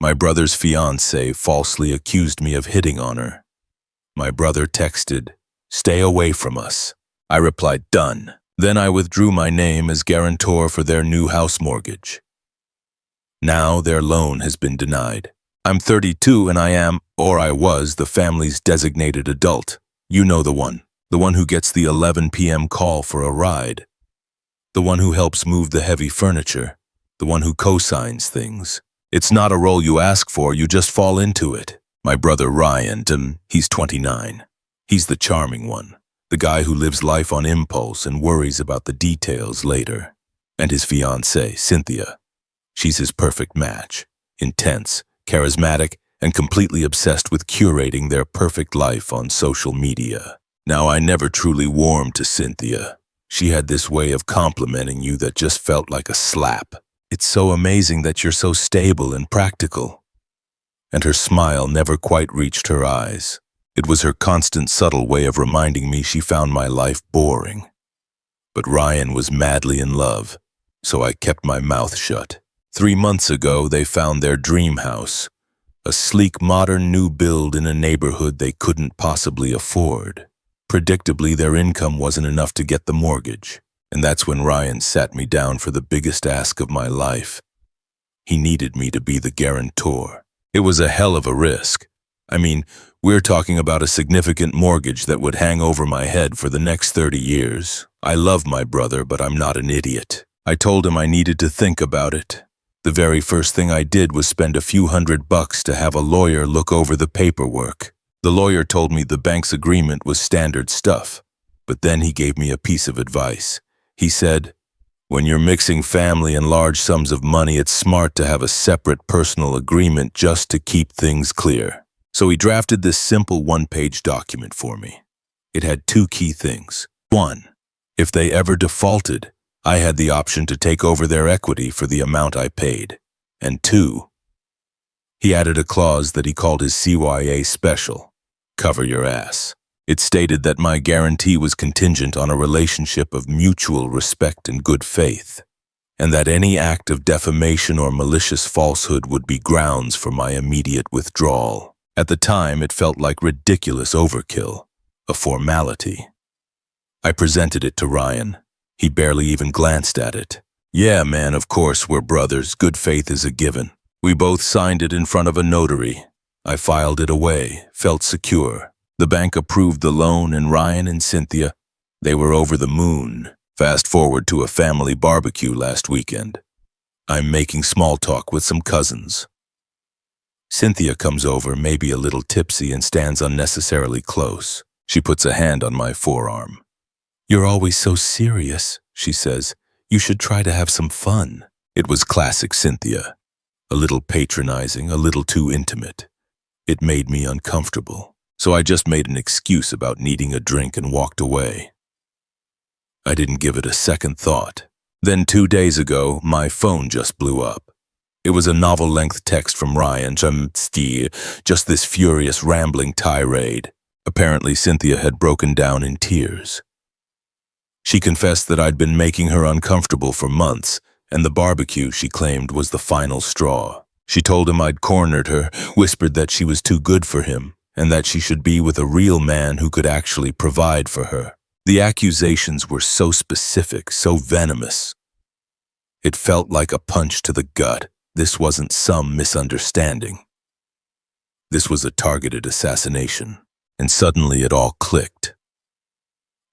My brother's fiancée falsely accused me of hitting on her. My brother texted, "Stay away from us." I replied, "Done." Then I withdrew my name as guarantor for their new house mortgage. Now their loan has been denied. I'm 32 and I am, or I was, the family's designated adult. You know the one who gets the 11 p.m. call for a ride. The one who helps move the heavy furniture. The one who co-signs things. It's not a role you ask for, you just fall into it. My brother Ryan, he's 29. He's the charming one. The guy who lives life on impulse and worries about the details later. And his fiancée, Cynthia. She's his perfect match. Intense, charismatic, and completely obsessed with curating their perfect life on social media. Now, I never truly warmed to Cynthia. She had this way of complimenting you that just felt like a slap. It's so amazing that you're so stable and practical. And her smile never quite reached her eyes. It was her constant, subtle way of reminding me she found my life boring. But Ryan was madly in love, so I kept my mouth shut. 3 months ago, they found their dream house, a sleek, modern new build in a neighborhood they couldn't possibly afford. Predictably, their income wasn't enough to get the mortgage, and that's when Ryan sat me down for the biggest ask of my life. He needed me to be the guarantor. It was a hell of a risk. I mean, we're talking about a significant mortgage that would hang over my head for the next 30 years. I love my brother, but I'm not an idiot. I told him I needed to think about it. The very first thing I did was spend a few $100 to have a lawyer look over the paperwork. The lawyer told me the bank's agreement was standard stuff, but then he gave me a piece of advice. He said, "When you're mixing family and large sums of money, it's smart to have a separate personal agreement just to keep things clear." So he drafted this simple one-page document for me. It had 2 key things. 1, if they ever defaulted, I had the option to take over their equity for the amount I paid. And 2, he added a clause that he called his CYA special, cover your ass. It stated that my guarantee was contingent on a relationship of mutual respect and good faith, and that any act of defamation or malicious falsehood would be grounds for my immediate withdrawal. At the time, it felt like ridiculous overkill, a formality. I presented it to Ryan. He barely even glanced at it. "Yeah, man, of course, we're brothers. Good faith is a given." We both signed it in front of a notary. I filed it away, felt secure. The bank approved the loan, and Ryan and Cynthia, they were over the moon. Fast forward to a family barbecue last weekend. I'm making small talk with some cousins. Cynthia comes over, maybe a little tipsy, and stands unnecessarily close. She puts a hand on my forearm. "You're always so serious," she says. "You should try to have some fun." It was classic Cynthia. A little patronizing, a little too intimate. It made me uncomfortable, so I just made an excuse about needing a drink and walked away. I didn't give it a second thought. Then 2 days ago, my phone just blew up. It was a novel-length text from Ryan, just this furious, rambling tirade. Apparently, Cynthia had broken down in tears. She confessed that I'd been making her uncomfortable for months, and the barbecue, she claimed, was the final straw. She told him I'd cornered her, whispered that she was too good for him, and that she should be with a real man who could actually provide for her. The accusations were so specific, so venomous. It felt like a punch to the gut. This wasn't some misunderstanding. This was a targeted assassination, and suddenly it all clicked.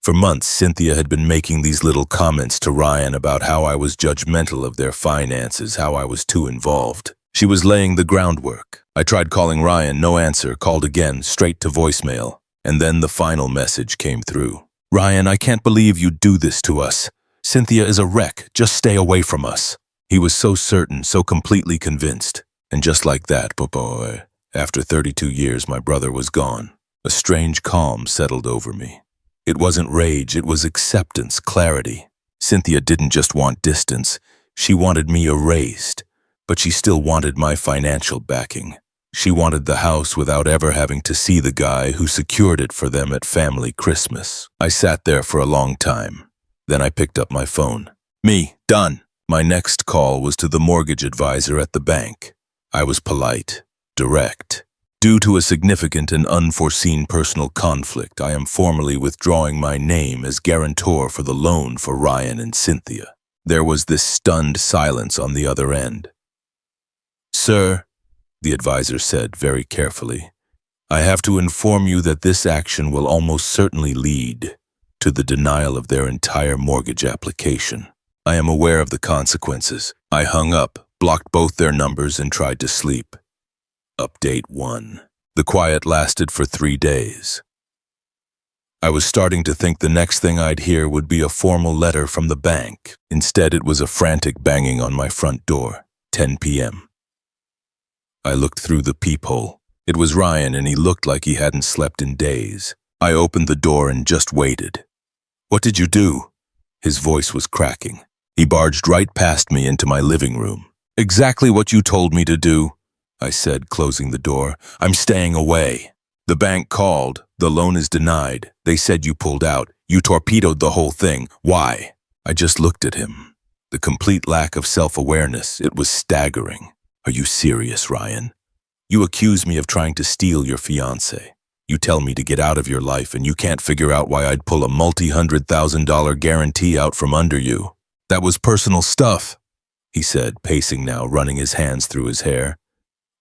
For months, Cynthia had been making these little comments to Ryan about how I was judgmental of their finances, how I was too involved. She was laying the groundwork. I tried calling Ryan, no answer, called again, straight to voicemail. And then the final message came through. "Ryan, I can't believe you'd do this to us. Cynthia is a wreck. Just stay away from us." He was so certain, so completely convinced. And just like that, boy, after 32 years, my brother was gone. A strange calm settled over me. It wasn't rage, it was acceptance, clarity. Cynthia didn't just want distance, she wanted me erased, but she still wanted my financial backing. She wanted the house without ever having to see the guy who secured it for them at family Christmas. I sat there for a long time. Then I picked up my phone. Me, done. My next call was to the mortgage advisor at the bank. I was polite, direct. Due to a significant and unforeseen personal conflict, I am formally withdrawing my name as guarantor for the loan for Ryan and Cynthia. There was this stunned silence on the other end. Sir, the advisor said very carefully, I have to inform you that this action will almost certainly lead to the denial of their entire mortgage application. I am aware of the consequences. I hung up, blocked both their numbers, and tried to sleep. Update 1. The quiet lasted for 3 days. I was starting to think the next thing I'd hear would be a formal letter from the bank. Instead, it was a frantic banging on my front door, 10 p.m. I looked through the peephole. It was Ryan, and he looked like he hadn't slept in days. I opened the door and just waited. What did you do? His voice was cracking. He barged right past me into my living room. Exactly what you told me to do, I said, closing the door. I'm staying away. The bank called. The loan is denied. They said you pulled out. You torpedoed the whole thing. Why? I just looked at him. The complete lack of self-awareness, it was staggering. Are you serious, Ryan? You accuse me of trying to steal your fiancée. You tell me to get out of your life, and you can't figure out why I'd pull a multi-$100,000 guarantee out from under you. That was personal stuff, he said, pacing now, running his hands through his hair.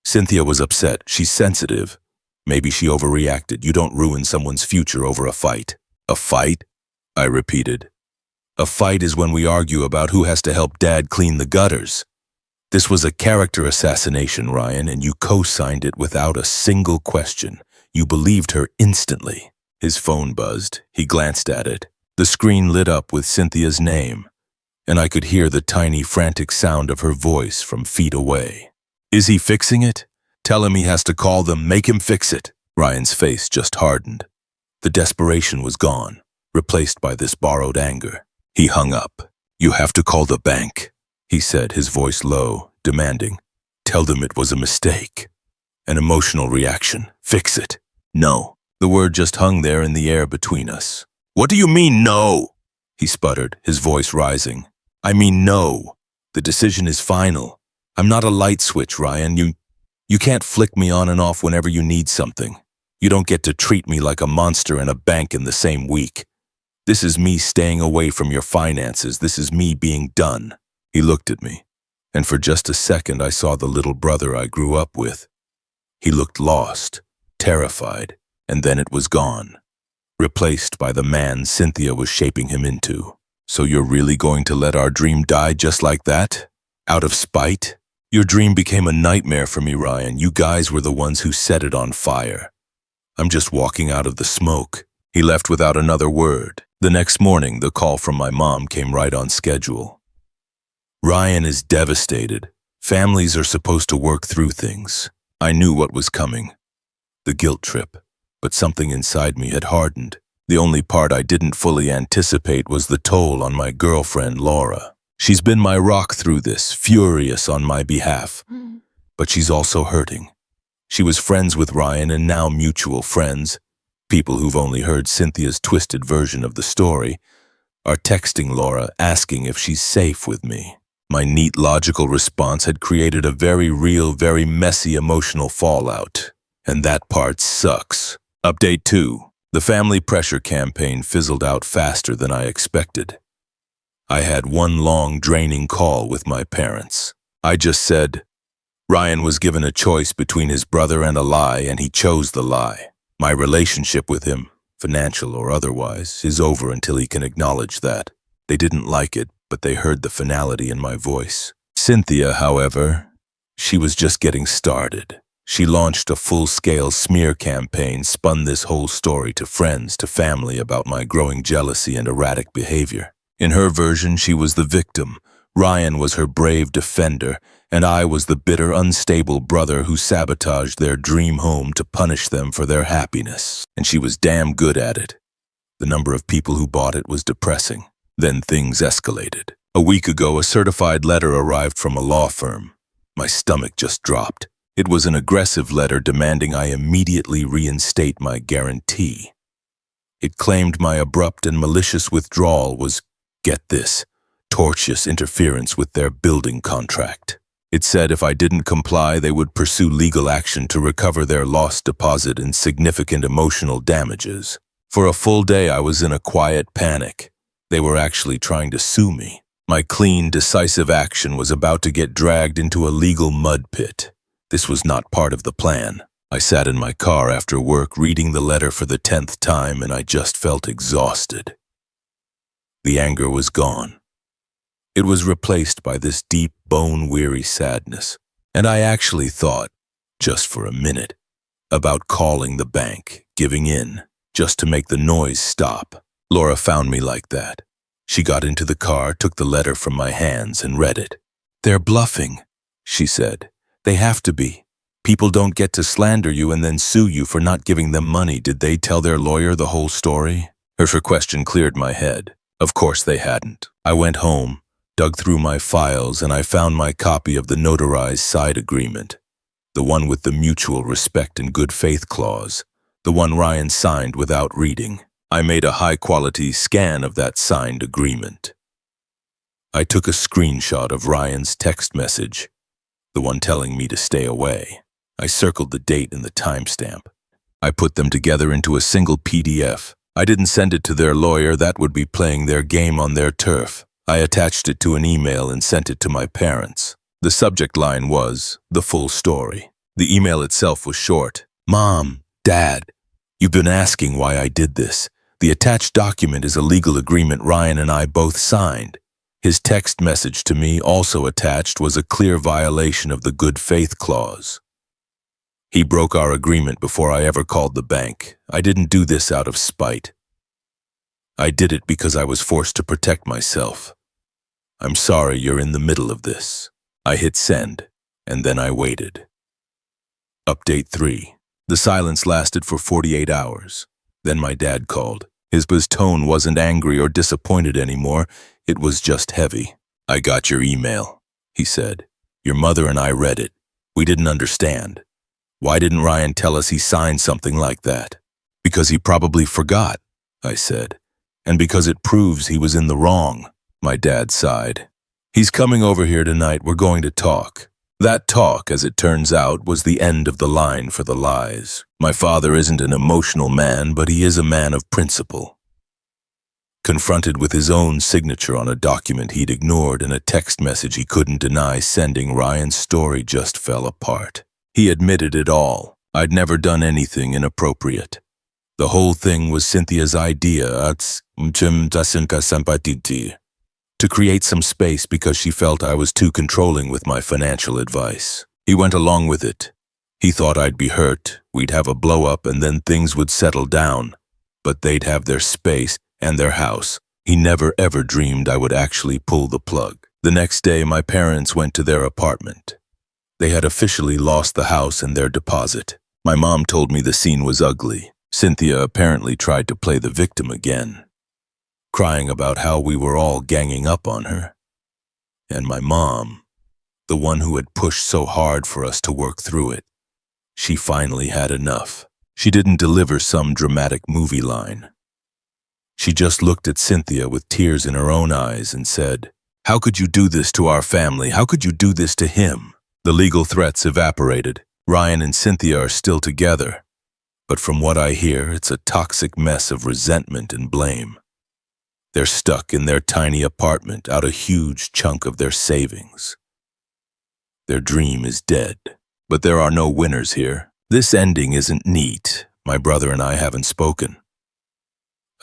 Cynthia was upset. She's sensitive. Maybe she overreacted. You don't ruin someone's future over a fight. A fight? I repeated. A fight is when we argue about who has to help Dad clean the gutters. This was a character assassination, Ryan, and you co-signed it without a single question. You believed her instantly. His phone buzzed. He glanced at it. The screen lit up with Cynthia's name, and I could hear the tiny, frantic sound of her voice from feet away. Is he fixing it? Tell him he has to call them. Make him fix it. Ryan's face just hardened. The desperation was gone, replaced by this borrowed anger. He hung up. You have to call the bank, he said, his voice low, demanding. Tell them it was a mistake. An emotional reaction. Fix it. No. The word just hung there in the air between us. What do you mean, no? He sputtered, his voice rising. I mean, no. The decision is final. I'm not a light switch, Ryan. You can't flick me on and off whenever you need something. You don't get to treat me like a monster in a bank in the same week. This is me staying away from your finances. This is me being done. He looked at me, and for just a second I saw the little brother I grew up with. He looked lost, terrified, and then it was gone, replaced by the man Cynthia was shaping him into. So you're really going to let our dream die just like that? Out of spite? Your dream became a nightmare for me, Ryan. You guys were the ones who set it on fire. I'm just walking out of the smoke. He left without another word. The next morning, the call from my mom came right on schedule. Ryan is devastated. Families are supposed to work through things. I knew what was coming. The guilt trip. But something inside me had hardened. The only part I didn't fully anticipate was the toll on my girlfriend, Laura. She's been my rock through this, furious on my behalf. But she's also hurting. She was friends with Ryan and now mutual friends. People who've only heard Cynthia's twisted version of the story are texting Laura asking if she's safe with me. My neat, logical response had created a very real, very messy emotional fallout. And that part sucks. Update 2. The family pressure campaign fizzled out faster than I expected. I had one long, draining call with my parents. I just said, Ryan was given a choice between his brother and a lie, and he chose the lie. My relationship with him, financial or otherwise, is over until he can acknowledge that. They didn't like it, but they heard the finality in my voice. Cynthia, however, she was just getting started. She launched a full-scale smear campaign, spun this whole story to friends, to family about my growing jealousy and erratic behavior. In her version, she was the victim. Ryan was her brave defender, and I was the bitter, unstable brother who sabotaged their dream home to punish them for their happiness. And she was damn good at it. The number of people who bought it was depressing. Then things escalated. A week ago, a certified letter arrived from a law firm. My stomach just dropped. It was an aggressive letter demanding I immediately reinstate my guarantee. It claimed my abrupt and malicious withdrawal was, get this, tortious interference with their building contract. It said if I didn't comply, they would pursue legal action to recover their lost deposit and significant emotional damages. For a full day, I was in a quiet panic. They were actually trying to sue me. My clean, decisive action was about to get dragged into a legal mud pit. This was not part of the plan. I sat in my car after work reading the letter for the 10th time, and I just felt exhausted. The anger was gone. It was replaced by this deep, bone-weary sadness, and I actually thought, just for a minute, about calling the bank, giving in, just to make the noise stop. Laura found me like that. She got into the car, took the letter from my hands, and read it. "They're bluffing," she said. "They have to be. People don't get to slander you and then sue you for not giving them money. Did they tell their lawyer the whole story?" Her question cleared my head. Of course they hadn't. I went home, dug through my files, and I found my copy of the notarized side agreement, the one with the mutual respect and good faith clause, the one Ryan signed without reading. I made a high-quality scan of that signed agreement. I took a screenshot of Ryan's text message, the one telling me to stay away. I circled the date and the timestamp. I put them together into a single PDF. I didn't send it to their lawyer. That would be playing their game on their turf. I attached it to an email and sent it to my parents. The subject line was, "The full story." The email itself was short. "Mom, Dad, you've been asking why I did this. The attached document is a legal agreement Ryan and I both signed. His text message to me, also attached, was a clear violation of the good faith clause. He broke our agreement before I ever called the bank. I didn't do this out of spite. I did it because I was forced to protect myself. I'm sorry you're in the middle of this." I hit send, and then I waited. Update 3. The silence lasted for 48 hours. Then my dad called. His tone wasn't angry or disappointed anymore. It was just heavy. "I got your email," he said. "Your mother and I read it. We didn't understand. Why didn't Ryan tell us he signed something like that?" "Because he probably forgot," I said. "And because it proves he was in the wrong." My dad sighed. "He's coming over here tonight. We're going to talk." That talk, as it turns out, was the end of the line for the lies. My father isn't an emotional man, but he is a man of principle. Confronted with his own signature on a document he'd ignored and a text message he couldn't deny sending, Ryan's story just fell apart. He admitted it all. I'd never done anything inappropriate. The whole thing was Cynthia's idea to create some space because she felt I was too controlling with my financial advice. He went along with it. He thought I'd be hurt, we'd have a blow-up, and then things would settle down. But they'd have their space and their house. He never ever dreamed I would actually pull the plug. The next day, my parents went to their apartment. They had officially lost the house and their deposit. My mom told me the scene was ugly. Cynthia apparently tried to play the victim again, crying about how we were all ganging up on her. And my mom, the one who had pushed so hard for us to work through it, she finally had enough. She didn't deliver some dramatic movie line. She just looked at Cynthia with tears in her own eyes and said, "How could you do this to our family? How could you do this to him?" The legal threats evaporated. Ryan and Cynthia are still together. But from what I hear, it's a toxic mess of resentment and blame. They're stuck in their tiny apartment, out a huge chunk of their savings. Their dream is dead, but there are no winners here. This ending isn't neat. My brother and I haven't spoken.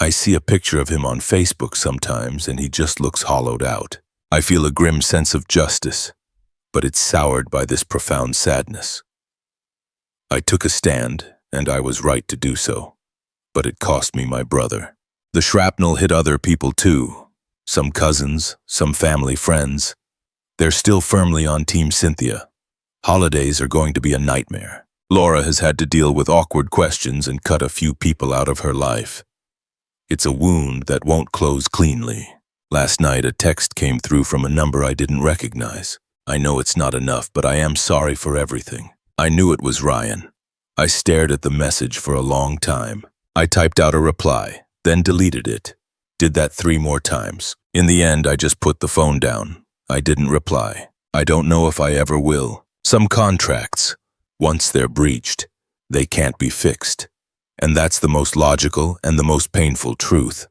I see a picture of him on Facebook sometimes, and he just looks hollowed out. I feel a grim sense of justice, but it's soured by this profound sadness. I took a stand, and I was right to do so, but it cost me my brother. The shrapnel hit other people too, some cousins, some family friends. They're still firmly on Team Cynthia. Holidays are going to be a nightmare. Laura has had to deal with awkward questions and cut a few people out of her life. It's a wound that won't close cleanly. Last night, a text came through from a number I didn't recognize. I know it's not enough, but I am sorry for everything. I knew it was Ryan. I stared at the message for a long time. I typed out a reply, then deleted it. Did that 3 more times. In the end, I just put the phone down. I didn't reply. I don't know if I ever will. Some contracts, once they're breached, they can't be fixed. And that's the most logical and the most painful truth.